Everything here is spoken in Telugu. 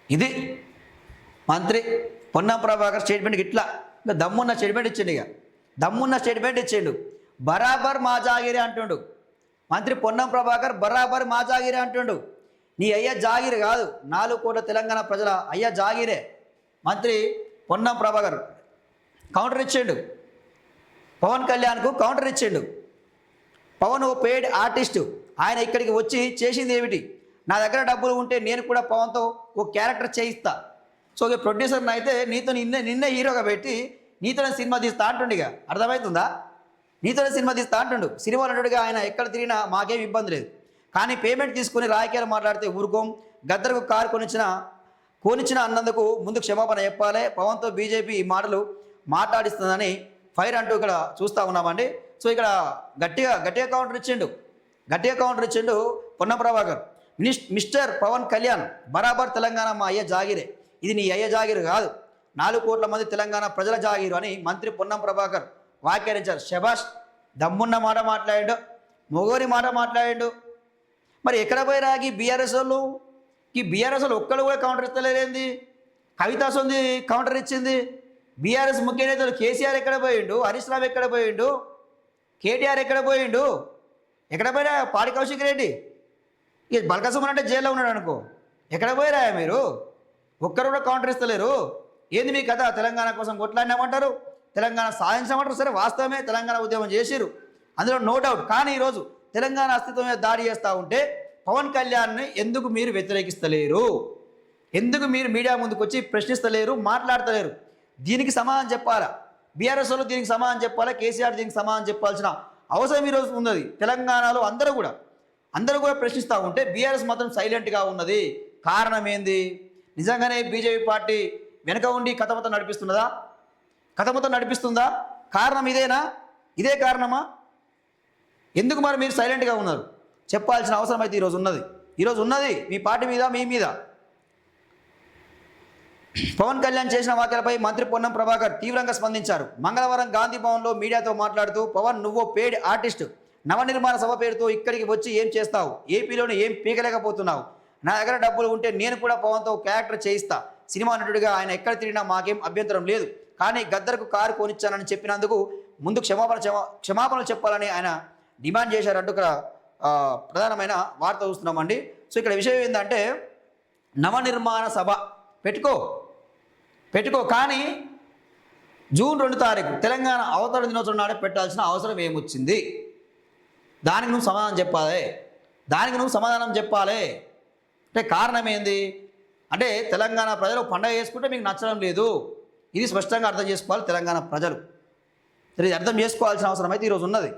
ఇది మంత్రి పొన్నం ప్రభాకర్ స్టేట్మెంట్కి ఇట్లా ఇంకా దమ్మున్న స్టేట్మెంట్ ఇచ్చిండు. ఇక దమ్మున్న స్టేట్మెంట్ ఇచ్చిండు. బరాబర్ మా జాగిరే అంటుండు మంత్రి పొన్నం ప్రభాకర్. బరాబర్ మా జాగిరే అంటుండు. నీ అయ్య జాగిరి కాదు, 4 కోట్ల తెలంగాణ ప్రజల అయ్య జాగిరే. మంత్రి పొన్నం ప్రభాకర్ కౌంటర్ ఇచ్చిండు. పవన్ కళ్యాణ్కు కౌంటర్ ఇచ్చిండు. పవన్ ఓ పెయిడ్ ఆర్టిస్టు, ఆయన ఇక్కడికి వచ్చి చేసింది ఏమిటి? నా దగ్గర డబ్బులు ఉంటే నేను కూడా పవన్తో ఓ క్యారెక్టర్ చేయిస్తా. సో ఇక ప్రొడ్యూసర్ని అయితే నీతో నిన్నే హీరోగా పెట్టి నీతోనే సినిమా తీస్తా అంటుండు. ఇక అర్థమవుతుందా? నీతోనే సినిమా తీస్తా అంటుండు. సినిమా నటుడిగా ఆయన ఎక్కడ తిరిగినా మాకేం ఇబ్బంది లేదు. కానీ పేమెంట్ తీసుకుని రాజకీయాలు మాట్లాడితే ఊరుకోం. గద్దరకు కారు కొనిచ్చిన అన్నందుకు ముందు క్షమాపణ చెప్పాలి. పవన్తో బీజేపీ ఈ మాటలు మాట్లాడిస్తుందని ఫైర్ అంటూ ఇక్కడ చూస్తూ ఉన్నామండి. సో ఇక్కడ గట్టిగా కౌంటర్ ఇచ్చిండు పొన్నం ప్రభాకర్. మిస్టర్ పవన్ కళ్యాణ్, బరాబర్ తెలంగాణ మా అయ్య జాగిరే, ఇది నీ అయ్య జాగిరు కాదు, 4 కోట్ల మంది తెలంగాణ ప్రజల జాగిరు అని మంత్రి పొన్నం ప్రభాకర్ వ్యాఖ్యానించారు. శభాష్, దమ్మున్న మాట మాట్లాడిండు, మొగోరి మాట మాట్లాడిండు. మరి ఎక్కడ పోయి రాగి బీఆర్ఎస్ వాళ్ళు ఒక్కళ్ళు కూడా కౌంటర్ ఇస్తలేరేంది? కవిత సొంది కౌంటర్ ఇచ్చింది. బీఆర్ఎస్ ముఖ్య నేతలు కేసీఆర్ ఎక్కడ పోయిండు, హరీష్ రావు ఎక్కడ పోయిండు, కేటీఆర్ ఎక్కడ పోయిండు, ఎక్కడ పోయినా పాడి కౌశిక్ రెడ్డి, ఇక బల్కసుమన్ అంటే జైల్లో ఉన్నాడు అనుకో, ఎక్కడ పోయిరా మీరు? ఒక్కరు కూడా కౌంటర్ ఇస్తలేరు. ఏంది మీ కథ? తెలంగాణ కోసం కొట్లాడినామంటారు, తెలంగాణ సాధించమంటారు. సరే, వాస్తవమే, తెలంగాణ ఉద్యమం చేసిరు, అందులో నో డౌట్. కానీ ఈరోజు తెలంగాణ అస్తిత్వం మీద దాడి చేస్తూ ఉంటే పవన్ కళ్యాణ్ని ఎందుకు మీరు వ్యతిరేకిస్తలేరు? ఎందుకు మీరు మీడియా ముందుకు వచ్చి ప్రశ్నిస్తలేరు, మాట్లాడతలేరు? దీనికి సమాధానం చెప్పాలా బీఆర్ఎస్ వాళ్ళు, దీనికి సమాధానం చెప్పాలా కేసీఆర్, దీనికి సమాధానం చెప్పాల్సిన అవసరం ఈరోజు ఉన్నది. తెలంగాణలో అందరూ కూడా ప్రశ్నిస్తూ ఉంటే బీఆర్ఎస్ మాత్రం సైలెంట్గా ఉన్నది. కారణం ఏంది? నిజంగానే బీజేపీ పార్టీ వెనక ఉండి కథ మొత్తం నడిపిస్తుందా? కారణం ఇదేనా? ఇదే కారణమా? ఎందుకు మరి మీరు సైలెంట్గా ఉన్నారు? చెప్పాల్సిన అవసరం అయితే ఈరోజు ఉన్నది మీ పార్టీ మీద, మీ మీద. పవన్ కళ్యాణ్ చేసిన వ్యాఖ్యలపై మంత్రి పొన్నం ప్రభాకర్ తీవ్రంగా స్పందించారు. మంగళవారం గాంధీ భవన్లో మీడియాతో మాట్లాడుతూ, పవన్ నువ్వు పెయిడ్ ఆర్టిస్టు, నవనిర్మాణ సభ పేరుతో ఇక్కడికి వచ్చి ఏం చేస్తావు? ఏపీలోనే ఏం పీకలేకపోతున్నావు? నా దగ్గర డబ్బులు ఉంటే నేను కూడా పవన్తో క్యారెక్టర్ చేయిస్తా. సినిమా నటుడిగా ఆయన ఎక్కడ తిరిగినా మాకేం అభ్యంతరం లేదు. కానీ గద్దర్కు కారు కొనిచ్చానని చెప్పినందుకు ముందు క్షమాపణలు చెప్పాలని ఆయన డిమాండ్ చేశారంటూ ఇక్కడ ప్రధానమైన వార్త చూస్తున్నామండి. సో ఇక్కడ విషయం ఏంటంటే, నవనిర్మాణ సభ పెట్టుకో కానీ జూన్ 2 తారీఖు తెలంగాణ అవతరణ దినోత్సవం నాడే పెట్టాల్సిన అవసరం ఏమొచ్చింది? దానికి నువ్వు సమాధానం చెప్పాలి. అంటే కారణం ఏంది అంటే, తెలంగాణ ప్రజలు పండగ చేసుకుంటే మీకు నచ్చడం లేదు. ఇది స్పష్టంగా అర్థం చేసుకోవాలి తెలంగాణ ప్రజలు. ఇది అర్థం చేసుకోవాల్సిన అవసరం అయితే ఈరోజు ఉన్నది.